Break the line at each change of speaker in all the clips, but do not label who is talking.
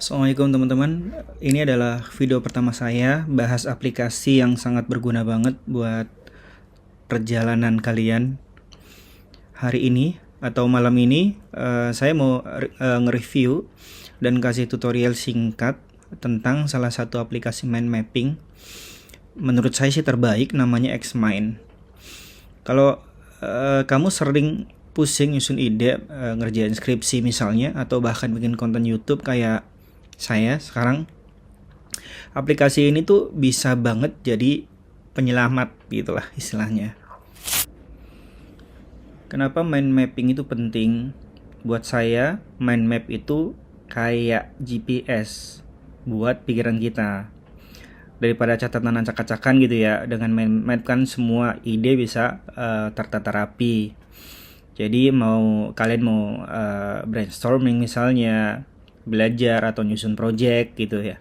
Assalamualaikum teman-teman. Ini adalah video pertama saya bahas aplikasi yang sangat berguna banget buat perjalanan kalian. Hari ini atau malam ini saya mau nge-review dan kasih tutorial singkat tentang salah satu aplikasi mind mapping. Menurut saya sih terbaik, namanya Xmind. Kalau kamu sering pusing nyusun ide, ngerjain skripsi misalnya, atau bahkan bikin konten YouTube kayak saya sekarang, aplikasi ini tuh bisa banget jadi penyelamat gitulah istilahnya. Kenapa mind mapping itu penting? Buat saya, mind map itu kayak GPS buat pikiran kita. Daripada catatan acak-acakan gitu ya, dengan mind map kan semua ide bisa tertata rapi. Jadi kalian mau brainstorming misalnya, belajar atau nyusun project gitu ya,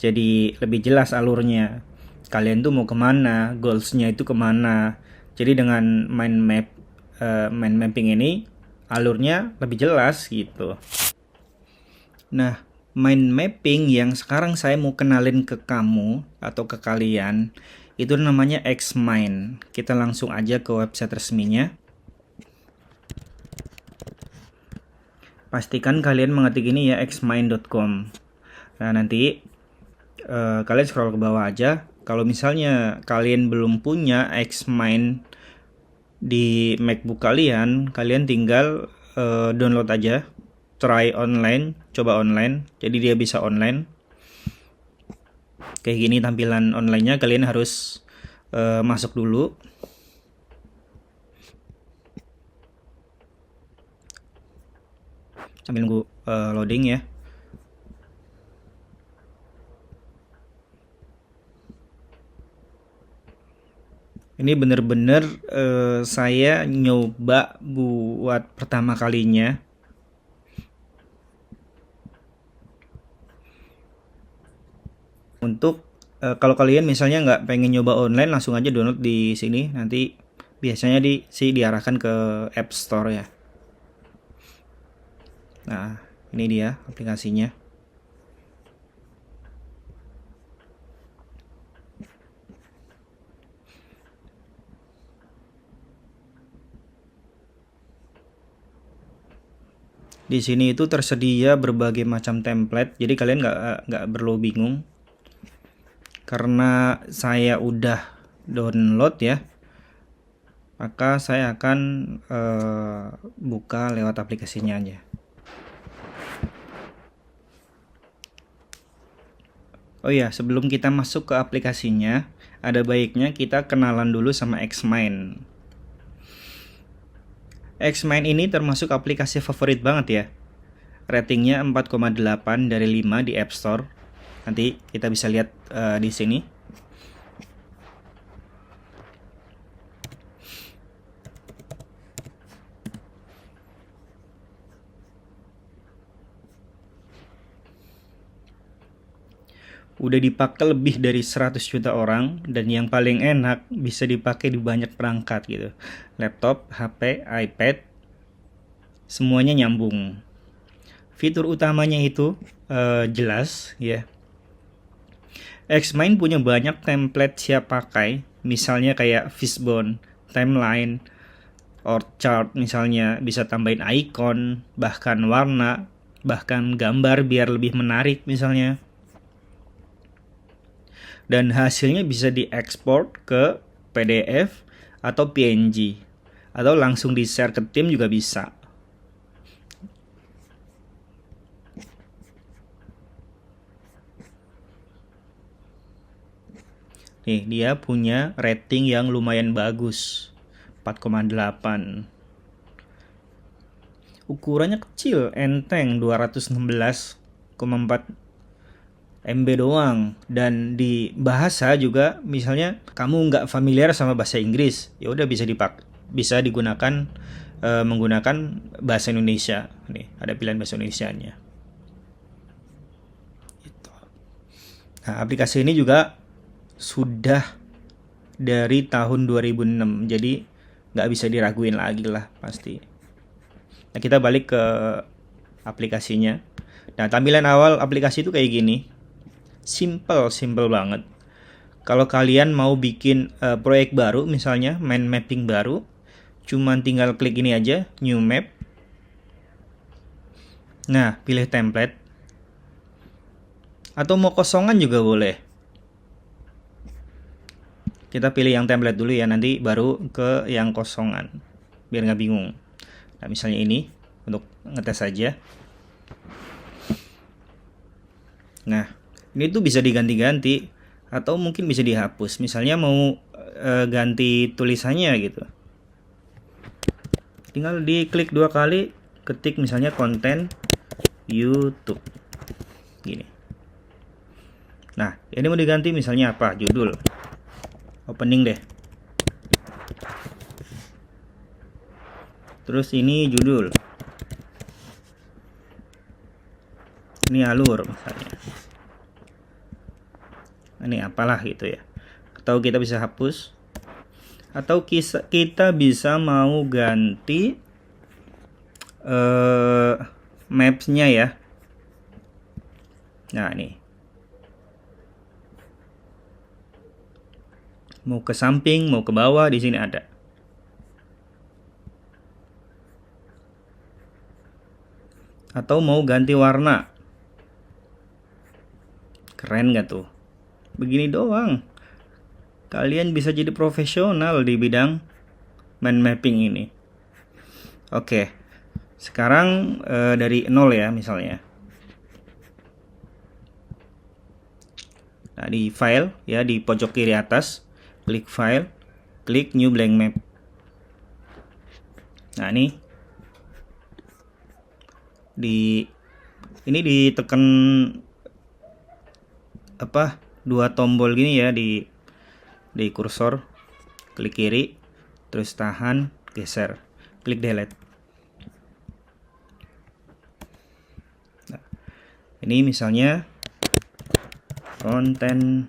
jadi lebih jelas alurnya, kalian tuh mau kemana, goalsnya itu kemana. Jadi dengan mind mapping ini alurnya lebih jelas gitu. Nah, mind mapping yang sekarang saya mau kenalin ke kamu atau ke kalian itu namanya Xmind. Kita langsung aja ke website resminya. Pastikan kalian mengetik ini ya, xmind.com. Nah, nanti kalian scroll ke bawah aja. Kalau misalnya kalian belum punya Xmind di MacBook kalian tinggal download aja, try online, coba online. Jadi dia bisa online. Kayak gini tampilan onlinenya, kalian harus masuk dulu. Sambil nunggu loading ya. Ini bener-bener saya nyoba buat pertama kalinya. Untuk kalau kalian misalnya nggak pengen nyoba online, langsung aja download di sini. Nanti biasanya diarahkan ke App Store ya. Nah, ini dia aplikasinya. Di sini itu tersedia berbagai macam template, jadi kalian nggak perlu bingung. Karena saya udah download ya, maka saya akan buka lewat aplikasinya aja. Oh iya, sebelum kita masuk ke aplikasinya, ada baiknya kita kenalan dulu sama Xmind. Xmind ini termasuk aplikasi favorit banget ya. Ratingnya 4,8 dari 5 di App Store. Nanti kita bisa lihat di sini. Udah dipakai lebih dari 100 juta orang, dan yang paling enak bisa dipakai di banyak perangkat gitu. Laptop, HP, iPad, semuanya nyambung. Fitur utamanya itu jelas ya. Xmind punya banyak template siap pakai, misalnya kayak fishbone, timeline, or chart misalnya, bisa tambahin icon, bahkan warna, bahkan gambar biar lebih menarik misalnya. Dan hasilnya bisa diekspor ke PDF atau PNG, atau langsung di-share ke tim juga bisa. Nih, dia punya rating yang lumayan bagus, 4,8. Ukurannya kecil, enteng, 216,4 MB doang. Dan di bahasa juga, misalnya kamu nggak familiar sama bahasa Inggris, ya udah bisa digunakan menggunakan bahasa Indonesia. Nih, ada pilihan bahasa Indonesianya. Gitu. Nah, aplikasi ini juga sudah dari tahun 2006, jadi nggak bisa diraguin lagi lah pasti. Nah, kita balik ke aplikasinya. Nah, tampilan awal aplikasi itu kayak gini. Simple banget. Kalau kalian mau bikin proyek baru, misalnya mind mapping baru, cuman tinggal klik ini aja, new map. Nah, pilih template. Atau mau kosongan juga boleh. Kita pilih yang template dulu ya, nanti baru ke yang kosongan. Biar nggak bingung. Nah, misalnya ini, untuk ngetes aja. Nah, ini tuh bisa diganti-ganti. Atau mungkin bisa dihapus. Misalnya mau ganti tulisannya gitu. Tinggal diklik 2 kali, ketik misalnya konten YouTube. Gini. Nah, ini mau diganti misalnya apa? Judul. Opening deh. Terus ini judul. Ini alur misalnya. Ini apalah gitu ya. Atau kita bisa hapus. Atau kita bisa mau ganti maps-nya ya. Nah, nih. Mau ke samping, mau ke bawah, di sini ada. Atau mau ganti warna. Keren gak tuh? Begini doang. Kalian bisa jadi profesional di bidang mind mapping ini. Oke. Sekarang dari 0 ya misalnya. Nah, di file ya, di pojok kiri atas, klik file, klik new blank map. Nah, ini ditekan apa? 2 tombol gini ya di kursor, klik kiri, terus tahan, geser, klik delete. Nah, ini misalnya konten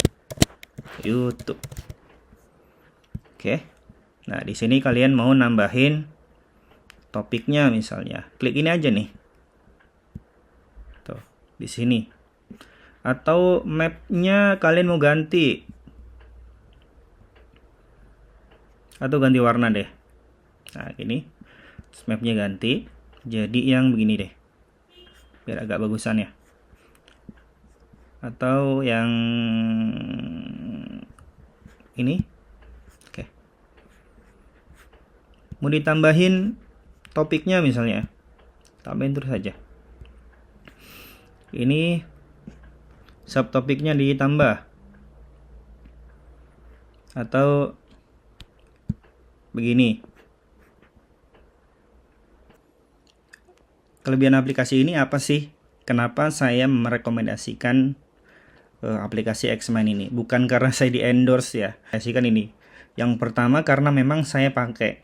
YouTube. Oke. Nah, di sini kalian mau nambahin topiknya misalnya. Klik ini aja nih. Tuh, di sini. Atau mapnya kalian mau ganti. Atau ganti warna deh. Nah, gini. Mapnya ganti. Jadi yang begini deh. Biar agak bagusan ya. Atau yang ini. Oke. Mau ditambahin topiknya misalnya. Tambahin terus aja. Ini subtopiknya ditambah. Atau begini. Kelebihan aplikasi ini apa sih? Kenapa saya merekomendasikan aplikasi Xmind ini? Bukan karena saya di endorse ya. Kan ini. Yang pertama karena memang saya pakai.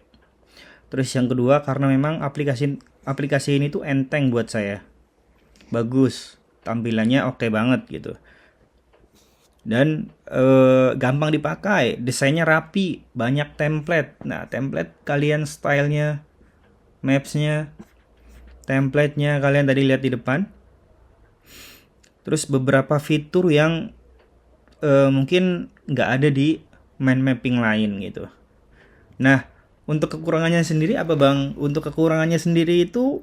Terus yang kedua karena memang aplikasi ini tuh enteng buat saya. Bagus, tampilannya oke banget gitu. Dan gampang dipakai, desainnya rapi, banyak template. Nah, template kalian stylenya, mapsnya, templatenya kalian tadi lihat di depan. Terus beberapa fitur yang mungkin nggak ada di mind mapping lain gitu. Nah, untuk kekurangannya sendiri apa bang? Untuk kekurangannya sendiri itu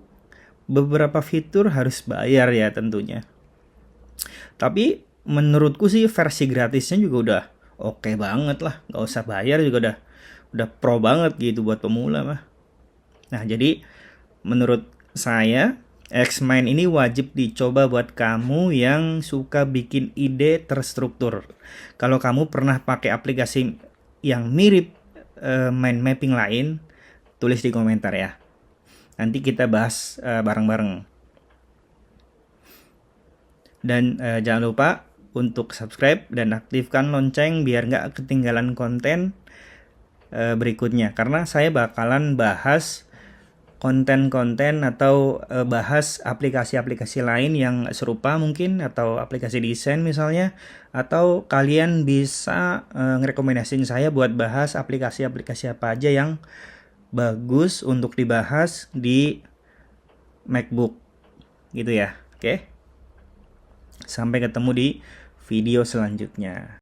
beberapa fitur harus bayar ya tentunya. Tapi menurutku sih versi gratisnya juga udah oke banget lah. Nggak usah bayar juga udah pro banget gitu buat pemula mah. Nah, jadi menurut saya Xmind ini wajib dicoba buat kamu yang suka bikin ide terstruktur. Kalau kamu pernah pakai aplikasi yang mirip mind mapping lain, tulis di komentar ya. Nanti kita bahas bareng-bareng. Dan jangan lupa untuk subscribe dan aktifkan lonceng biar nggak ketinggalan konten berikutnya. Karena saya bakalan bahas konten-konten atau bahas aplikasi-aplikasi lain yang serupa mungkin, atau aplikasi desain misalnya, atau kalian bisa ngerekomendasiin saya buat bahas aplikasi-aplikasi apa aja yang bagus untuk dibahas di MacBook gitu ya. Oke. Sampai ketemu di video selanjutnya.